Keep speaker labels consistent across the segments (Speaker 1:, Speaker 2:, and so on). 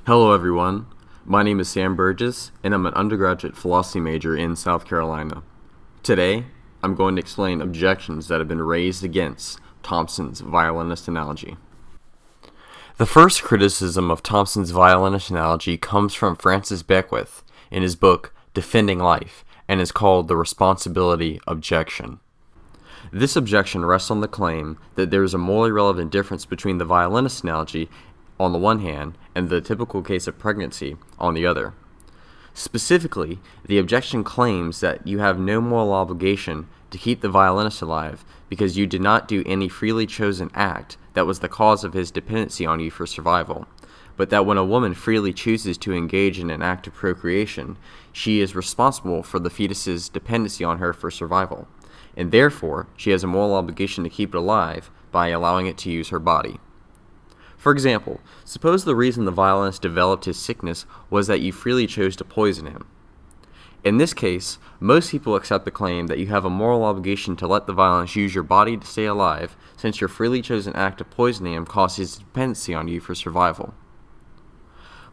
Speaker 1: Hello everyone, my name is Sam Burgess and I'm an undergraduate philosophy major in South Carolina. Today, I'm going to explain objections that have been raised against Thomson's violinist analogy. The first criticism of Thomson's violinist analogy comes from Francis Beckwith in his book Defending Life and is called the responsibility objection. This objection rests on the claim that there is a morally relevant difference between the violinist analogy on the one hand and the typical case of pregnancy on the other. Specifically, the objection claims that you have no moral obligation to keep the violinist alive because you did not do any freely chosen act that was the cause of his dependency on you for survival, but that when a woman freely chooses to engage in an act of procreation, she is responsible for the fetus's dependency on her for survival, and therefore she has a moral obligation to keep it alive by allowing it to use her body. For example, suppose the reason the violinist developed his sickness was that you freely chose to poison him. In this case, most people accept the claim that you have a moral obligation to let the violinist use your body to stay alive, since your freely chosen act of poisoning him caused his dependency on you for survival.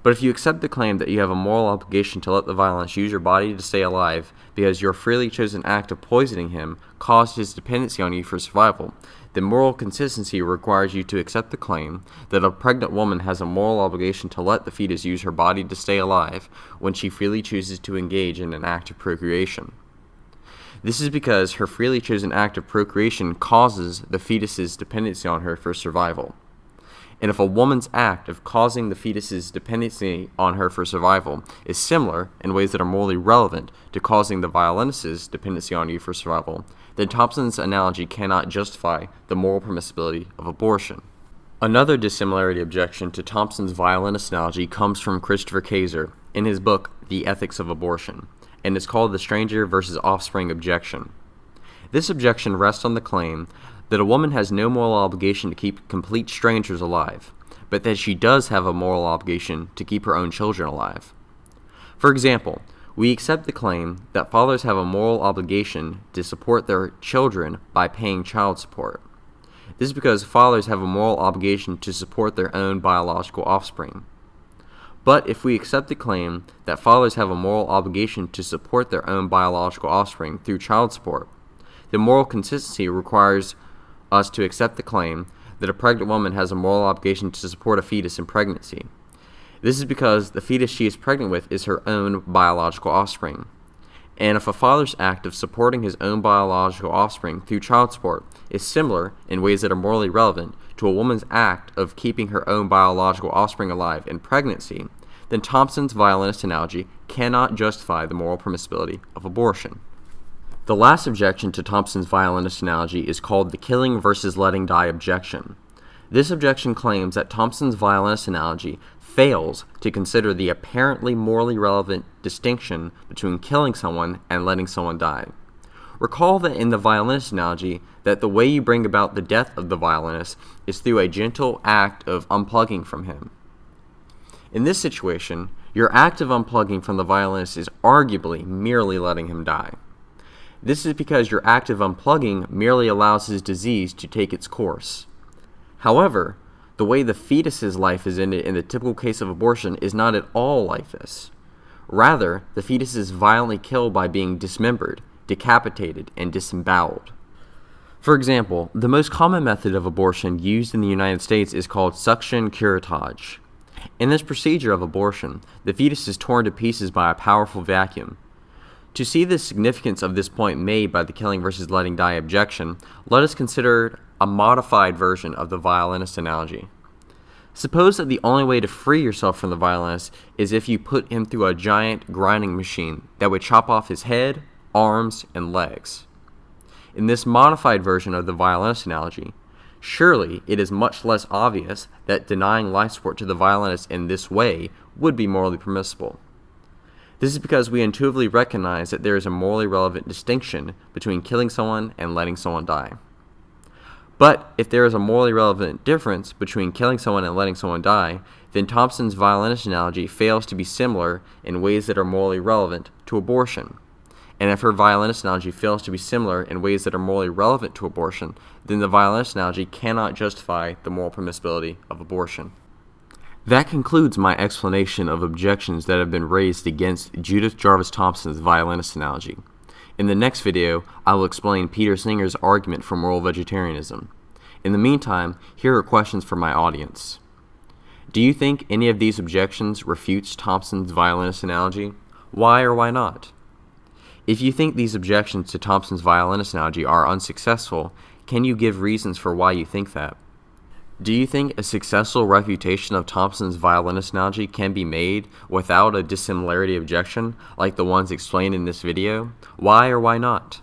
Speaker 1: But if you accept the claim that you have a moral obligation to let the violinist use your body to stay alive because your freely chosen act of poisoning him caused his dependency on you for survival, then moral consistency requires you to accept the claim that a pregnant woman has a moral obligation to let the fetus use her body to stay alive when she freely chooses to engage in an act of procreation. This is because her freely chosen act of procreation causes the fetus's dependency on her for survival. And if a woman's act of causing the fetus's dependency on her for survival is similar in ways that are morally relevant to causing the violinist's dependency on you for survival, then Thomson's analogy cannot justify the moral permissibility of abortion. Another dissimilarity objection to Thomson's violinist analogy comes from Christopher Kaiser in his book The Ethics of Abortion, and is called the stranger versus offspring objection. This objection rests on the claim that a woman has no moral obligation to keep complete strangers alive, but that she does have a moral obligation to keep her own children alive. For example, we accept the claim that fathers have a moral obligation to support their children by paying child support. This is because fathers have a moral obligation to support their own biological offspring. But if we accept the claim that fathers have a moral obligation to support their own biological offspring through child support, then moral consistency requires us to accept the claim that a pregnant woman has a moral obligation to support a fetus in pregnancy. This is because the fetus she is pregnant with is her own biological offspring. And if a father's act of supporting his own biological offspring through child support is similar in ways that are morally relevant to a woman's act of keeping her own biological offspring alive in pregnancy, then Thomson's violinist analogy cannot justify the moral permissibility of abortion. The last objection to Thomson's violinist analogy is called the killing versus letting die objection. This objection claims that Thomson's violinist analogy fails to consider the apparently morally relevant distinction between killing someone and letting someone die. Recall that in the violinist analogy that the way you bring about the death of the violinist is through a gentle act of unplugging from him. In this situation, your act of unplugging from the violinist is arguably merely letting him die. This is because your act of unplugging merely allows his disease to take its course. However, the way the fetus's life is ended in the typical case of abortion is not at all like this. Rather, the fetus is violently killed by being dismembered, decapitated, and disemboweled. For example, the most common method of abortion used in the United States is called suction curettage. In this procedure of abortion, the fetus is torn to pieces by a powerful vacuum. To see the significance of this point made by the killing versus letting die objection, let us consider a modified version of the violinist analogy. Suppose that the only way to free yourself from the violinist is if you put him through a giant grinding machine that would chop off his head, arms, and legs. In this modified version of the violinist analogy, surely it is much less obvious that denying life support to the violinist in this way would be morally permissible. This is because we intuitively recognize that there is a morally relevant distinction between killing someone and letting someone die. But if there is a morally relevant difference between killing someone and letting someone die, then Thomson's violinist analogy fails to be similar in ways that are morally relevant to abortion. And if her violinist analogy fails to be similar in ways that are morally relevant to abortion, then the violinist analogy cannot justify the moral permissibility of abortion. That concludes my explanation of objections that have been raised against Judith Jarvis Thomson's violinist analogy. In the next video, I will explain Peter Singer's argument for moral vegetarianism. In the meantime, here are questions for my audience. Do you think any of these objections refutes Thomson's violinist analogy? Why or why not? If you think these objections to Thomson's violinist analogy are unsuccessful, can you give reasons for why you think that? Do you think a successful refutation of Thomson's violinist analogy can be made without a dissimilarity objection like the ones explained in this video? Why or why not?